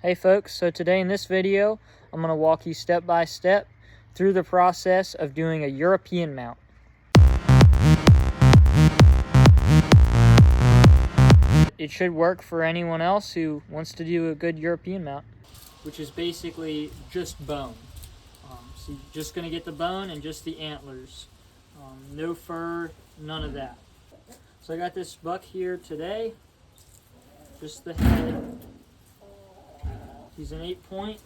Hey folks, so today in this video, I'm going to walk you step by step through the process of doing a European mount. It should work for anyone else who wants to do a good European mount, which is basically just bone. So you're just going to get the bone and just the antlers. No fur, none of that. So I got this buck here today, just the head. He's an 8-point,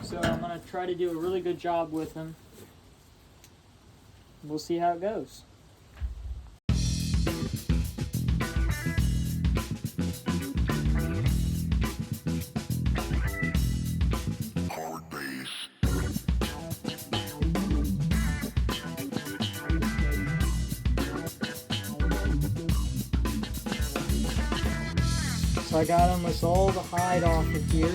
so I'm going to try to do a really good job with him. We'll see how it goes. So I got almost all the hide off of here.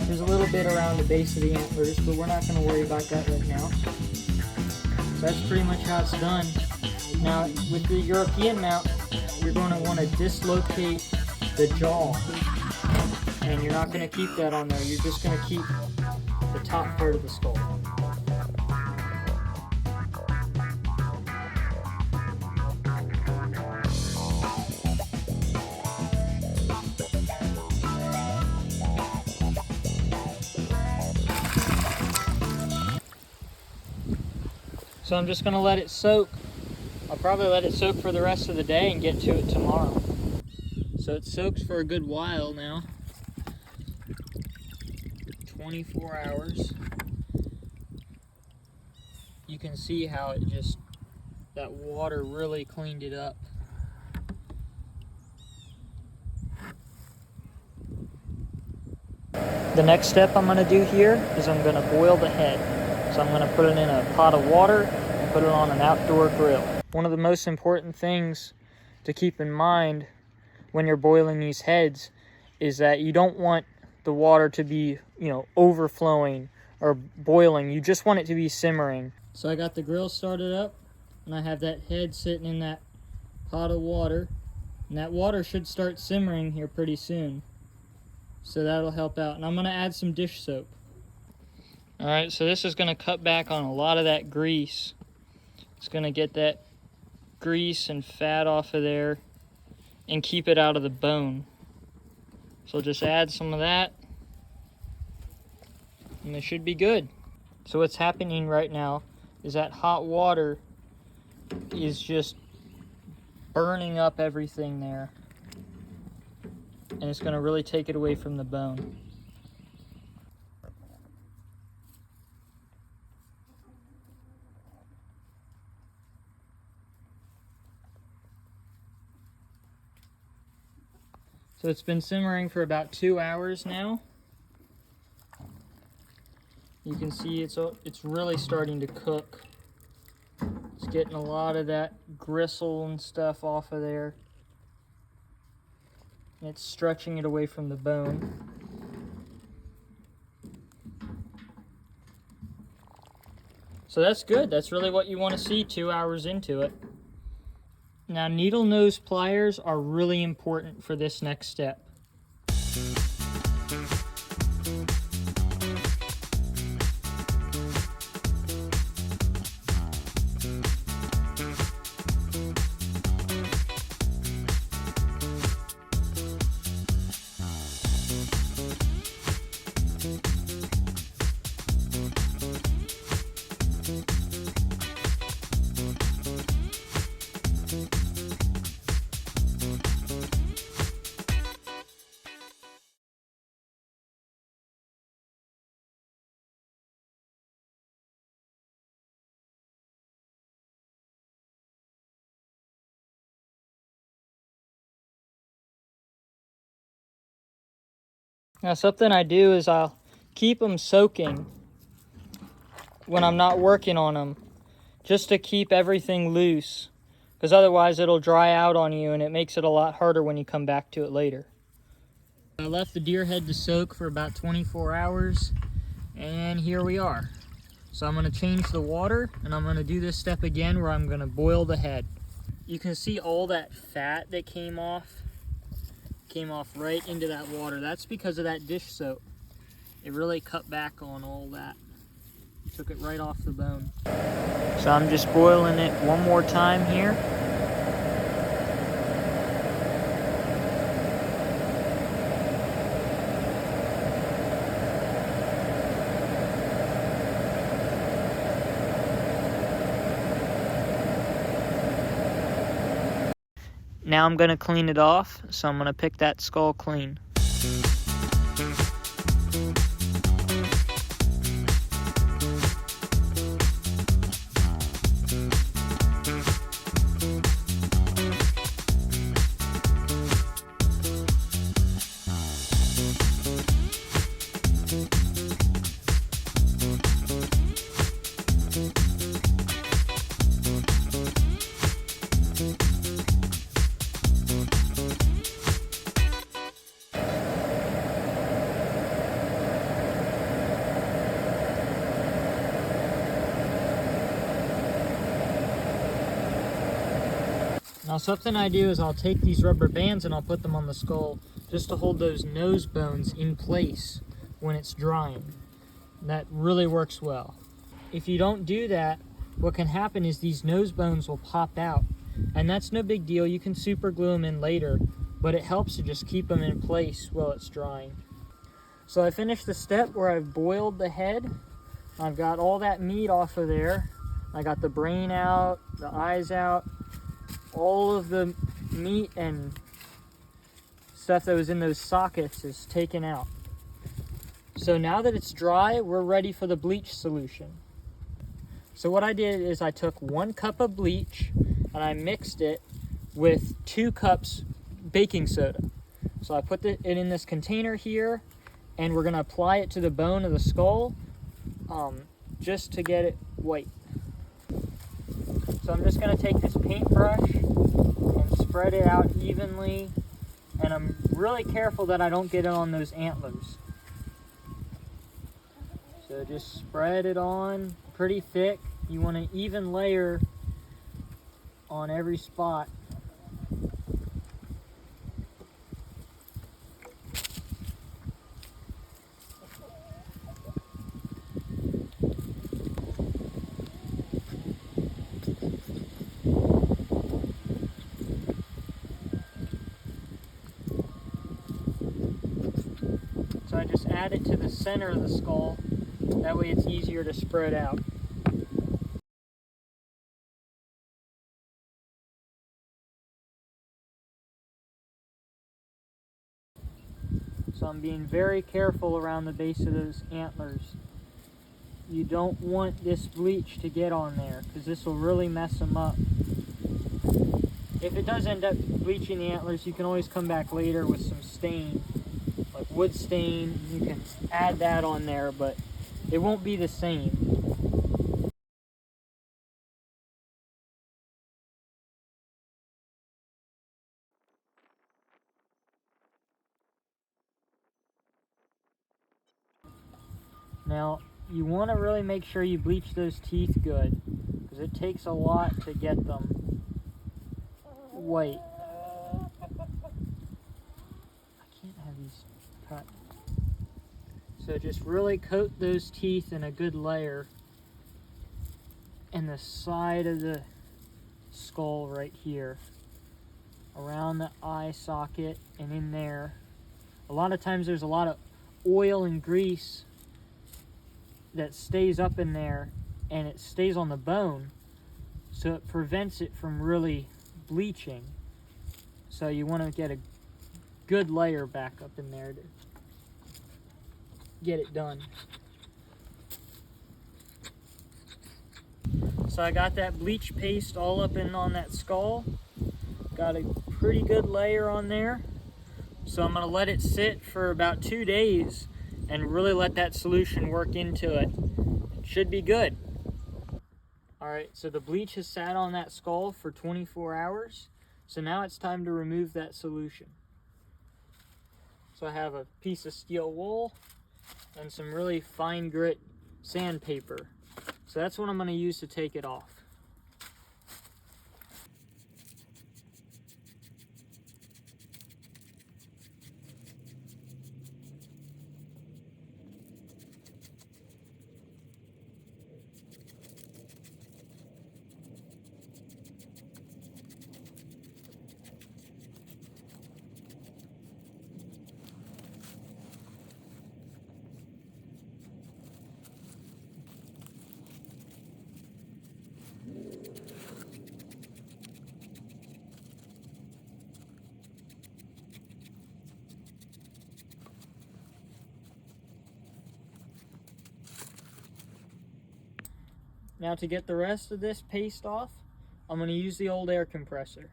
There's a little bit around the base of the antlers, but we're not going to worry about that right now. So that's pretty much how it's done. Now, with the European mount, you're going to want to dislocate the jaw. And you're not going to keep that on there. You're just going to keep the top part of the skull. So I'm just going to let it soak. I'll probably let it soak for the rest of the day and get to it tomorrow. So it soaks for a good while now. 24 hours. You can see how it just, that water really cleaned it up. The next step I'm going to do here is I'm going to boil the head. So I'm going to put it in a pot of water and put it on an outdoor grill. One of the most important things to keep in mind when you're boiling these heads is that you don't want the water to be, overflowing or boiling. You just want it to be simmering. So I got the grill started up and I have that head sitting in that pot of water. And that water should start simmering here pretty soon. So that'll help out. And I'm going to add some dish soap. Alright, so this is going to cut back on a lot of that grease. It's going to get that grease and fat off of there and keep it out of the bone. So just add some of that and it should be good. So what's happening right now is that hot water is just burning up everything there. And it's going to really take it away from the bone. So it's been simmering for about 2 hours now. You can see it's really starting to cook. It's getting a lot of that gristle and stuff off of there. And it's stretching it away from the bone. So that's good. That's really what you want to see 2 hours into it. Now, needle nose pliers are really important for this next step. Now something I do is I'll keep them soaking when I'm not working on them, just to keep everything loose, because otherwise it'll dry out on you and it makes it a lot harder when you come back to it later. I left the deer head to soak for about 24 hours and here we are. So I'm going to change the water and I'm going to do this step again where I'm going to boil the head. You can see all that fat that came off right into that water. That's because of that dish soap. it really cut back on all that. Took it right off the bone. So I'm just boiling it one more time here. Now I'm going to clean it off, so I'm going to pick that skull clean. Now something I do is I'll take these rubber bands and I'll put them on the skull just to hold those nose bones in place when it's drying. That really works well. If you don't do that, what can happen is these nose bones will pop out, and that's no big deal. You can super glue them in later, but it helps to just keep them in place while it's drying. So I finished the step where I've boiled the head. I've got all that meat off of there. I got the brain out, the eyes out. All of the meat and stuff that was in those sockets is taken out. So now that it's dry, we're ready for the bleach solution. So what I did is I took 1 cup of bleach and I mixed it with 2 cups baking soda. So I put it in this container here, and we're going to apply it to the bone of the skull just to get it white. So I'm just going to take this paintbrush and spread it out evenly, and I'm really careful that I don't get it on those antlers. So just spread it on pretty thick. You want an even layer on every spot. So I just add it to the center of the skull. That way it's easier to spread out. So I'm being very careful around the base of those antlers. You don't want this bleach to get on there, because this will really mess them up. If it does end up bleaching the antlers, you can always come back later with some stain, like wood stain. You can add that on there, but it won't be the same. Now, you want to really make sure you bleach those teeth good, because it takes a lot to get them white. I can't have these cut. So just really coat those teeth in a good layer, and the side of the skull right here, around the eye socket and in there. A lot of times there's a lot of oil and grease that stays up in there, and it stays on the bone, so it prevents it from really bleaching. So you want to get a good layer back up in there to get it done. So I got that bleach paste all up in on that skull. Got a pretty good layer on there. So I'm going to let it sit for about 2 days and really let that solution work into it. It should be good. Alright, so the bleach has sat on that skull for 24 hours. So now it's time to remove that solution. So I have a piece of steel wool and some really fine grit sandpaper. So that's what I'm going to use to take it off. Now to get the rest of this paste off, I'm going to use the old air compressor.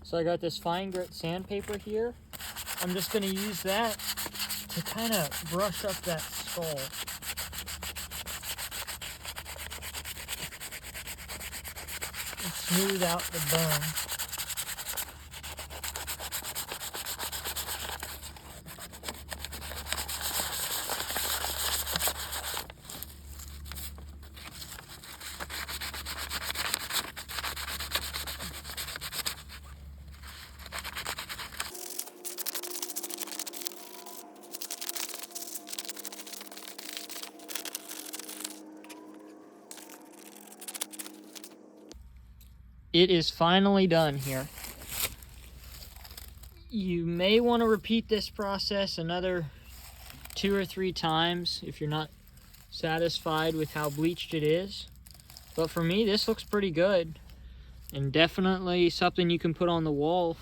So I got this fine grit sandpaper here. I'm just going to use that to kind of brush up that skull. And smooth out the bone. It is finally done here. You may want to repeat this process another 2 or 3 times if you're not satisfied with how bleached it is. But for me, this looks pretty good, and definitely something you can put on the wall